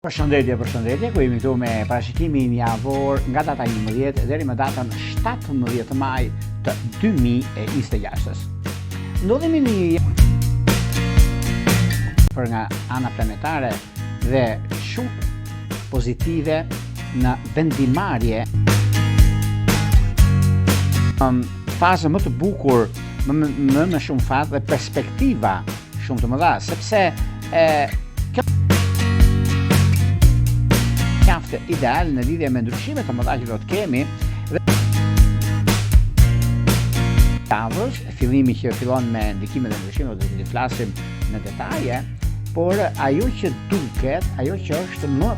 Përshëndetje, ku jemi këtu me parashikimin javor nga data 11 deri më datën 17 maj të 2026. Ndodhemi në për nga ana planetare dhe shumë pozitive në vendimarrje. Fazë më të bukur, më shumë fat dhe perspektiva shumë të mëdha, sepse qaftë ideal në lidhje me ndryshimet të mëdha që do të kemi dhe tavrës, fillimi që fillon me ndikimet dhe ndryshimet do të flasim në detaje, por ajo që duket, ajo që është më